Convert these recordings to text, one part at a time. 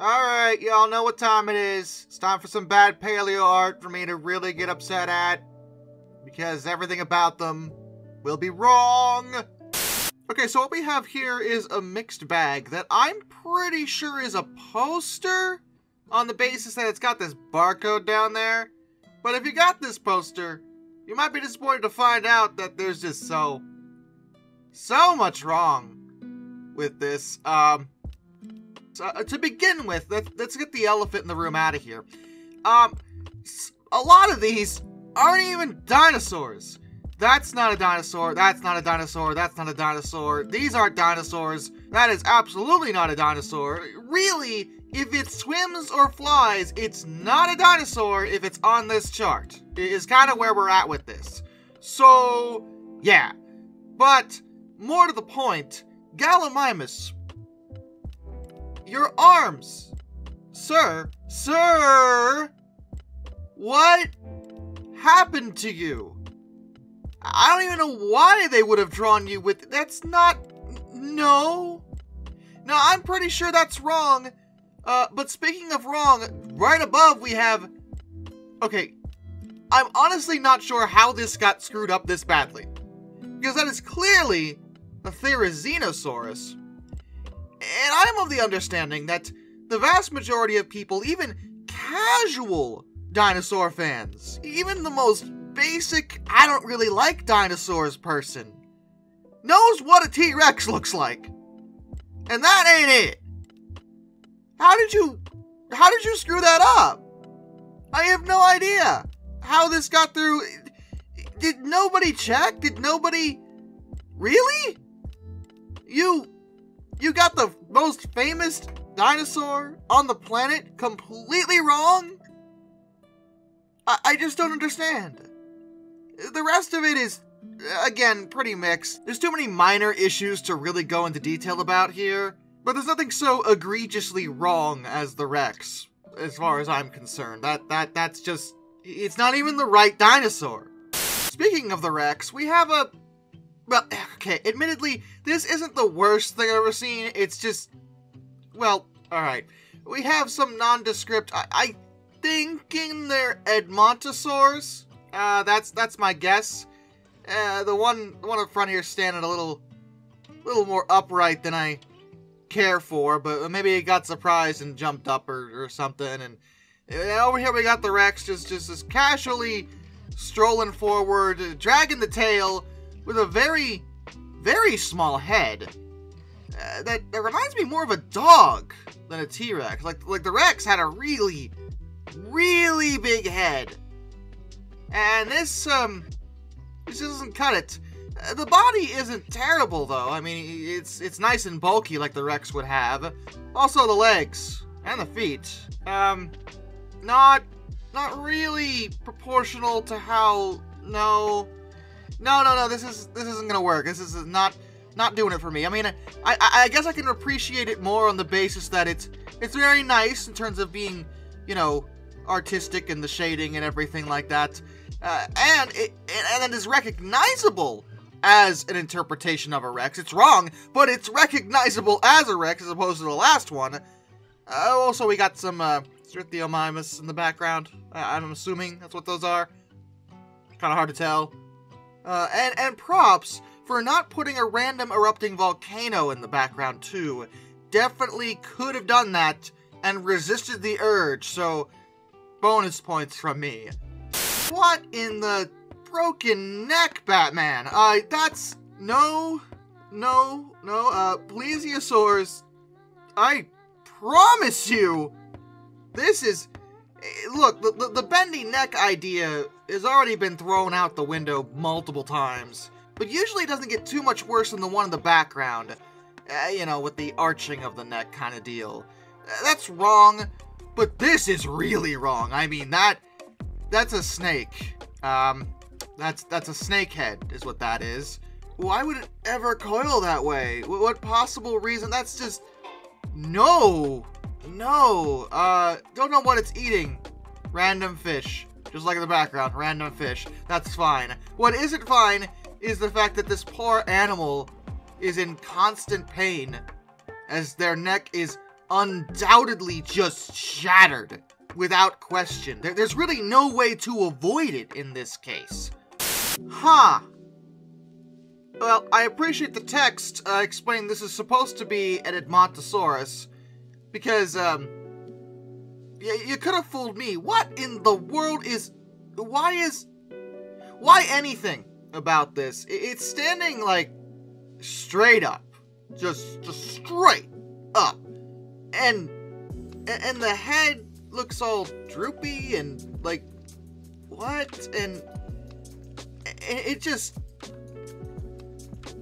Alright, y'all know what time it is. It's time for some bad paleo art for me to really get upset at. Because everything about them will be wrong. Okay, so what we have here is a mixed bag that I'm pretty sure is a poster on the basis that it's got this barcode down there. But if you got this poster, you might be disappointed to find out that there's just so much wrong with this. So, to begin with, let's get the elephant in the room out of here. A lot of these aren't even dinosaurs. That's not a dinosaur, that's not a dinosaur, that's not a dinosaur. These aren't dinosaurs. That is absolutely not a dinosaur. Really, if it swims or flies, it's not a dinosaur if it's on this chart. It is kind of where we're at with this. So, yeah. But, more to the point, Gallimimus, your arms, sir, what happened to you? I don't even know why they would have drawn you with, that's not, no, I'm pretty sure that's wrong, but speaking of wrong, right above we have, okay, I'm honestly not sure how this got screwed up this badly, because that is clearly a Therizinosaurus. And I'm of the understanding that the vast majority of people, even casual dinosaur fans, even the most basic, I don't really like dinosaurs person, knows what a T-Rex looks like. And that ain't it. How did you screw that up? I have no idea how this got through. Did nobody check? Did nobody... Really? You got the most famous dinosaur on the planet completely wrong? I just don't understand. The rest of it is, again, pretty mixed. There's too many minor issues to really go into detail about here, but there's nothing so egregiously wrong as the Rex, as far as I'm concerned. That's just, it's not even the right dinosaur. Speaking of the Rex, we have a, well, okay, admittedly, this isn't the worst thing I've ever seen. It's just, well, alright. We have some nondescript, I thinking they're Edmontosaurs. That's my guess. The one up front here standing a little more upright than I care for, but maybe it got surprised and jumped up or something. And over here we got the Rex just casually strolling forward, dragging the tail with a very, very small head. That reminds me more of a dog than a T-Rex. Like the Rex had a really, really big head. And this doesn't cut it. The body isn't terrible, though. I mean, it's nice and bulky like the Rex would have. Also, the legs and the feet. Not really proportional to how. No. This isn't gonna work. This is not doing it for me. I mean, I guess I can appreciate it more on the basis that it's very nice in terms of being, you know, artistic and the shading and everything like that. And it is recognizable as an interpretation of a Rex. It's wrong, but it's recognizable as a Rex as opposed to the last one. Also, we got some Strythiomimus in the background. I'm assuming that's what those are. Kind of hard to tell. And props for not putting a random erupting volcano in the background, too. Definitely could have done that and resisted the urge, so bonus points from me. What in the broken neck, Batman? That's... No, plesiosaurs, I promise you, this is... Look, the bendy neck idea has already been thrown out the window multiple times, but usually it doesn't get too much worse than the one in the background. You know, with the arching of the neck kind of deal. That's wrong, but this is really wrong. I mean, that's a snake. That's a snake head, is what that is. Why would it ever coil that way? What possible reason? That's just... No. Don't know what it's eating. Random fish. Just like in the background, random fish. That's fine. What isn't fine is the fact that this poor animal is in constant pain as their neck is undoubtedly just shattered, without question. There's really no way to avoid it in this case. Huh. Well, I appreciate the text explaining this is supposed to be an Edmontosaurus, because, you could have fooled me. What in the world why anything about this? It's standing, like, straight up. Just straight up. And the head looks all droopy and, like, what? And it just...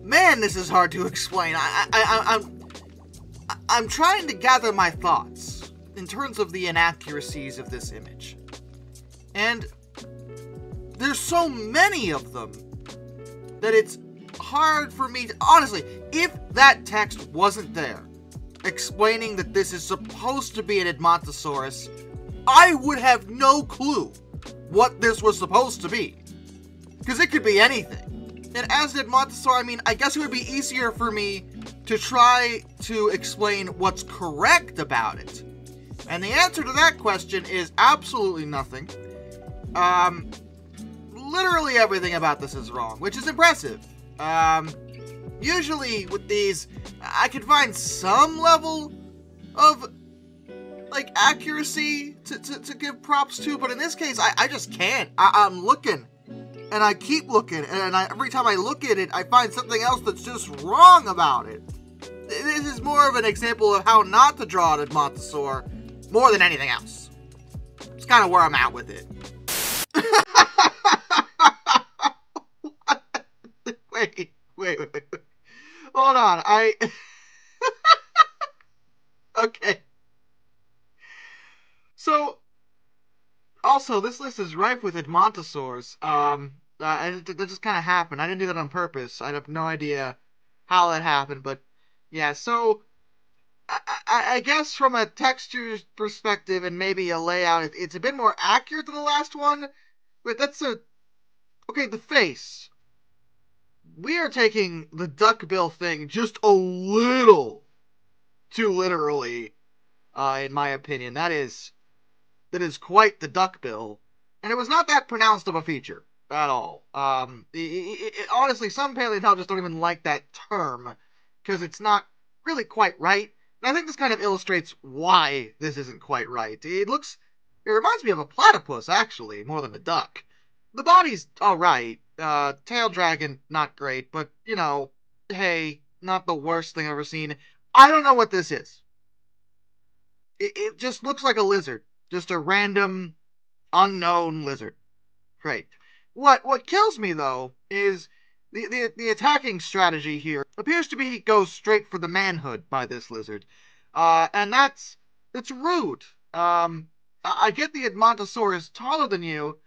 Man, this is hard to explain. I'm trying to gather my thoughts in terms of the inaccuracies of this image. And there's so many of them that it's hard for me to... Honestly, if that text wasn't there, explaining that this is supposed to be an Edmontosaurus, I would have no clue what this was supposed to be. Because it could be anything. And as an Edmontosaur, I mean, I guess it would be easier for me to try to explain what's correct about it. And the answer to that question is absolutely nothing. Literally everything about this is wrong, which is impressive. Usually with these, I can find some level of, like, accuracy to give props to, but in this case, I just can't. I'm looking, and I keep looking, and every time I look at it, I find something else that's just wrong about it. This is more of an example of how not to draw an Edmontosaur more than anything else. It's kind of where I'm at with it. Wait. Hold on, Okay. So, also, this list is rife with Edmontosaurs. That just kind of happened. I didn't do that on purpose. I have no idea how that happened, but yeah, so... I guess from a texture perspective and maybe a layout, it's a bit more accurate than the last one, but okay, the face. We are taking the duckbill thing just a little too literally, in my opinion. That is quite the duckbill, and it was not that pronounced of a feature at all. Honestly, some paleontologists don't even like that term, because it's not really quite right. And I think this kind of illustrates why this isn't quite right. It reminds me of a platypus, actually, more than a duck. The body's alright. Tail dragon, not great, but, you know, hey, not the worst thing I've ever seen. I don't know what this is. It just looks like a lizard. Just a random, unknown lizard. Great. What kills me, though, is the attacking strategy here appears to be go straight for the manhood by this lizard. And it's rude. I get the Edmontosaurus is taller than you,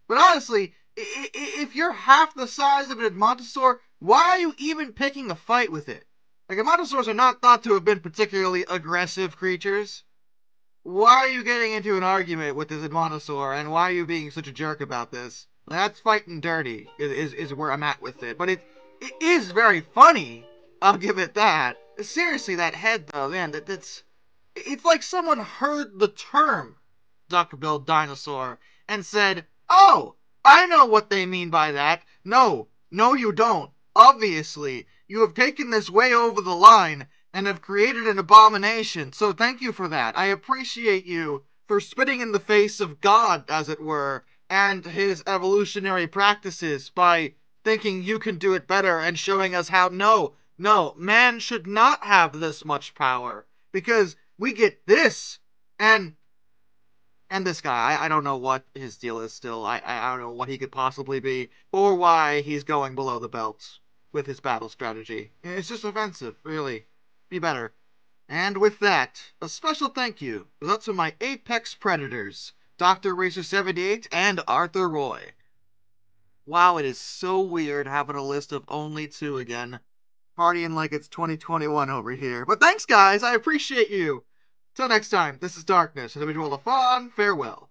but honestly, if you're half the size of an Edmontosaur, why are you even picking a fight with it? Like, Edmontosaurs are not thought to have been particularly aggressive creatures. Why are you getting into an argument with this Edmontosaur, and why are you being such a jerk about this? That's fighting dirty, is where I'm at with it. But it is very funny, I'll give it that. Seriously, that head, though, man, it's like someone heard the term duck-billed dinosaur and said, "Oh, I know what they mean by that. No, you don't. Obviously, you have taken this way over the line and have created an abomination, so thank you for that. I appreciate you for spitting in the face of God, as it were, and his evolutionary practices by thinking you can do it better and showing us how no, man should not have this much power, because we get this, and this guy, I don't know what his deal is still. I don't know what he could possibly be, or why he's going below the belt with his battle strategy. It's just offensive, really. Be better." And with that, a special thank you goes out to my apex predators, Dr. Racer78 and Arthur Roy. Wow, it is so weird having a list of only 2 again. Partying like it's 2021 over here. But thanks, guys, I appreciate you. Till next time, this is Darkness, individual of fun, farewell.